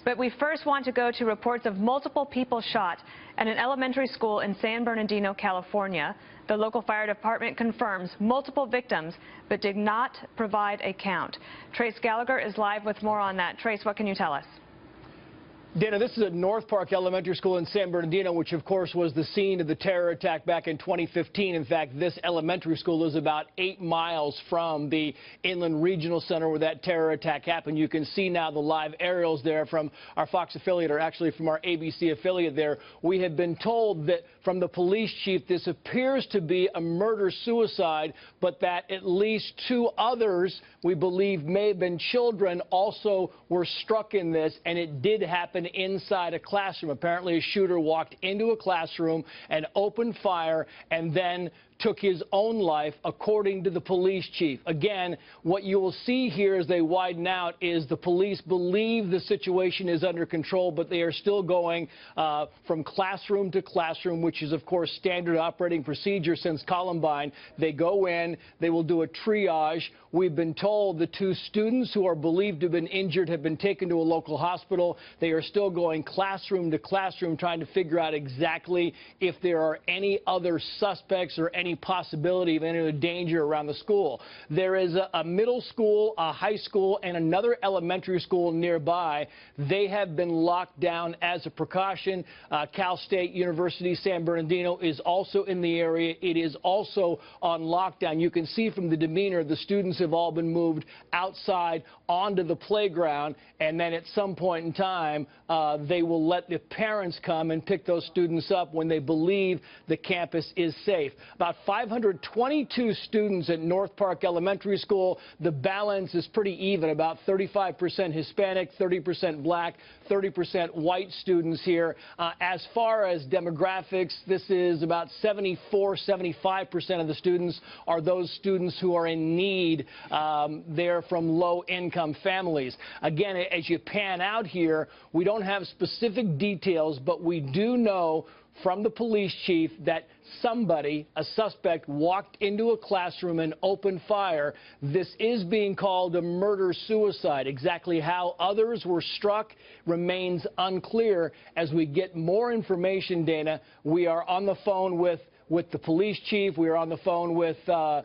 But we first want to go to reports of multiple people shot at an elementary school in San Bernardino, California. The local fire department confirms multiple victims, but did not provide a count. Trace Gallagher is live with more on that. Trace, what can you tell us? Dana, this is at North Park Elementary School in San Bernardino, which of course was the scene of the terror attack back in 2015. In fact, this elementary school is about 8 miles from the Inland Regional Center where that terror attack happened. You can see now the live aerials there from our Fox affiliate, or actually from our ABC affiliate there. We have been told that from the police chief this appears to be a murder-suicide, but that at least 2 others, we believe may have been children, also were struck in this, and it did happen inside a classroom. Apparently a shooter walked into a classroom and opened fire and then took his own life, according to the police chief. Again, what you will see here as they widen out is the police believe the situation is under control, but they are still going from classroom to classroom, which is, of course, standard operating procedure since Columbine. They go in, they will do a triage. We've been told the 2 students who are believed to have been injured have been taken to a local hospital. They are still going classroom to classroom trying to figure out exactly if there are any other suspects or any possibility of any danger around the school. There is a middle school, a high school, and another elementary school nearby. They have been locked down as a precaution. Cal State University San Bernardino is also in the area. It is also on lockdown. You can see from the demeanor the students have all been moved outside onto the playground, and then at some point in time they will let the parents come and pick those students up when they believe the campus is safe. About 522 students at North Park Elementary School. The balance is pretty even, about 35% Hispanic, 30% black, 30% white students here. As far as demographics, this is about 74-75% of the students are those students who are in need. They're from low-income families. Again, as you pan out here, we don't have specific details, but we do know from the police chief that somebody, a suspect, walked into a classroom and opened fire. This is being called a murder-suicide. Exactly how others were struck remains unclear. As we get more information, Dana, we are on the phone with the police chief. We are on the phone with the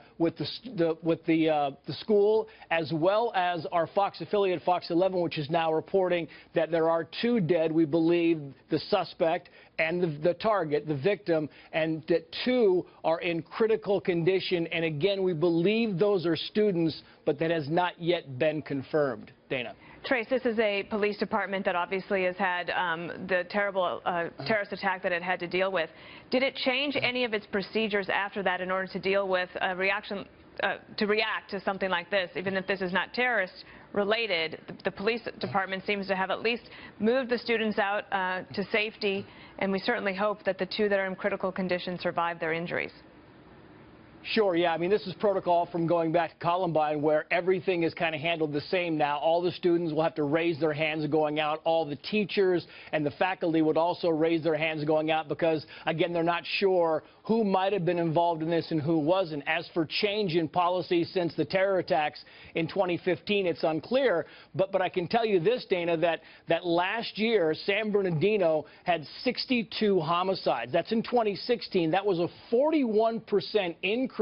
school, as well as our Fox affiliate, Fox 11, which is now reporting that there are 2 dead. We believe the suspect and the target, the victim, and that 2 are in critical condition. And again, we believe those are students, but that has not yet been confirmed. Dana. Trace, this is a police department that obviously has had the terrible terrorist attack that it had to deal with. Did it change any of its procedures after that in order to deal with a reaction, to react to something like this? Even if this is not terrorist related, the police department seems to have at least moved the students out to safety, and we certainly hope that the 2 that are in critical condition survive their injuries. Sure, yeah. I mean, this is protocol from going back to Columbine, where everything is kind of handled the same now. All the students will have to raise their hands going out. All the teachers and the faculty would also raise their hands going out because, again, they're not sure who might have been involved in this and who wasn't. As for change in policy since the terror attacks in 2015, it's unclear. But I can tell you this, Dana, that last year, San Bernardino had 62 homicides. That's in 2016. That was a 41% increase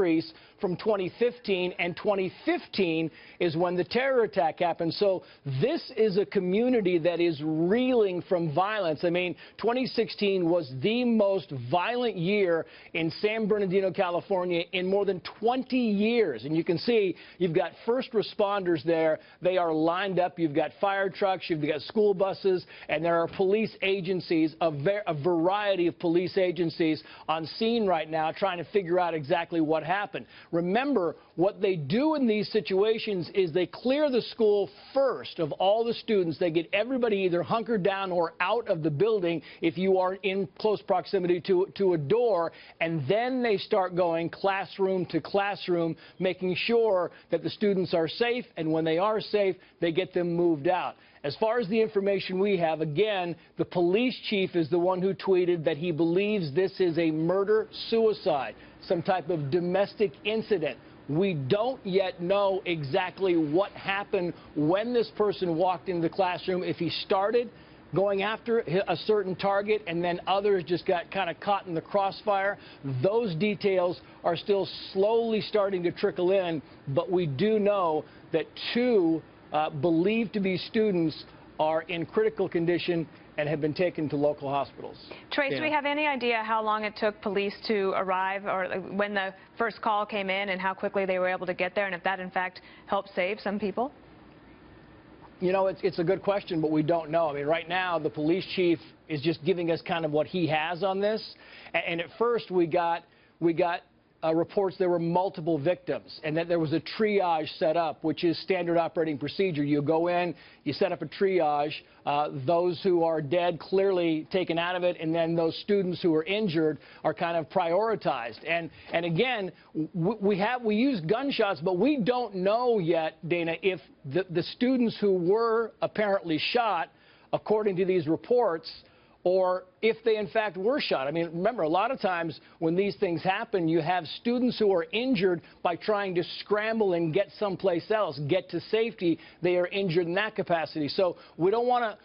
from 2015, and 2015 is when the terror attack happened. So this is a community that is reeling from violence. I mean, 2016 was the most violent year in San Bernardino, California in more than 20 years. And you can see you've got first responders there. They are lined up. You've got fire trucks, you've got school buses, and there are police agencies, a variety of police agencies on scene right now trying to figure out exactly what happened. Remember, what they do in these situations is they clear the school first of all the students. They get everybody either hunkered down or out of the building if you are in close proximity to a door, and then they start going classroom to classroom, making sure that the students are safe, and when they are safe, they get them moved out. As far as the information we have, again, the police chief is the one who tweeted that he believes this is a murder-suicide, some type of domestic incident. We don't yet know exactly what happened when this person walked into the classroom, if he started going after a certain target and then others just got kind of caught in the crossfire. Those details are still slowly starting to trickle in, but we do know that two believed to be students are in critical condition and have been taken to local hospitals. Trace, do we have any idea how long it took police to arrive, or when the first call came in, and how quickly they were able to get there, and if that in fact helped save some people? You know, it's a good question, but we don't know. I mean, right now, the police chief is just giving us kind of what he has on this. And at first, we got reports there were multiple victims and that there was a triage set up, which is standard operating procedure. You go in, you set up a triage, those who are dead clearly taken out of it, and then those students who are injured are kind of prioritized. And again, we use gunshots, but we don't know yet, Dana, if the students who were apparently shot, according to these reports, or if they in fact were shot. I mean, remember, a lot of times when these things happen, you have students who are injured by trying to scramble and get someplace else, get to safety. They are injured in that capacity. So we don't want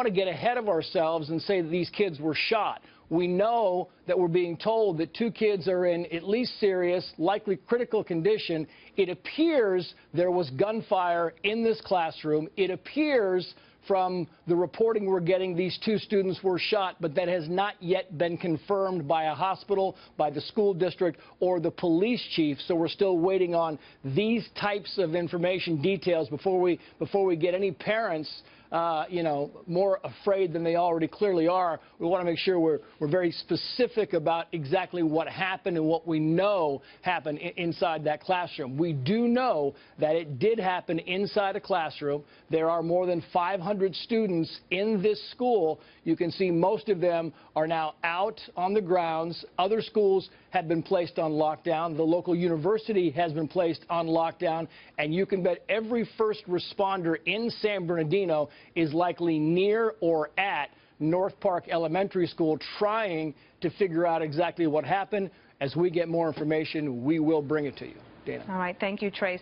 to get ahead of ourselves and say that these kids were shot. We know that we're being told that two kids are in at least serious, likely critical condition. It appears there was gunfire in this classroom. It appears from the reporting we're getting, these two students were shot, but that has not yet been confirmed by a hospital, by the school district, or the police chief. So we're still waiting on these types of information, details, before we get any parents you know, more afraid than they already clearly are. We want to make sure we're very specific about exactly what happened and what we know happened inside that classroom. We do know that it did happen inside a classroom. There are more than 500 students in this school. You can see most of them are now out on the grounds. Other schools have been placed on lockdown. The local university has been placed on lockdown. And you can bet every first responder in San Bernardino is likely near or at North Park Elementary School trying to figure out exactly what happened. As we get more information, we will bring it to you. Dana. All right. Thank you, Trace.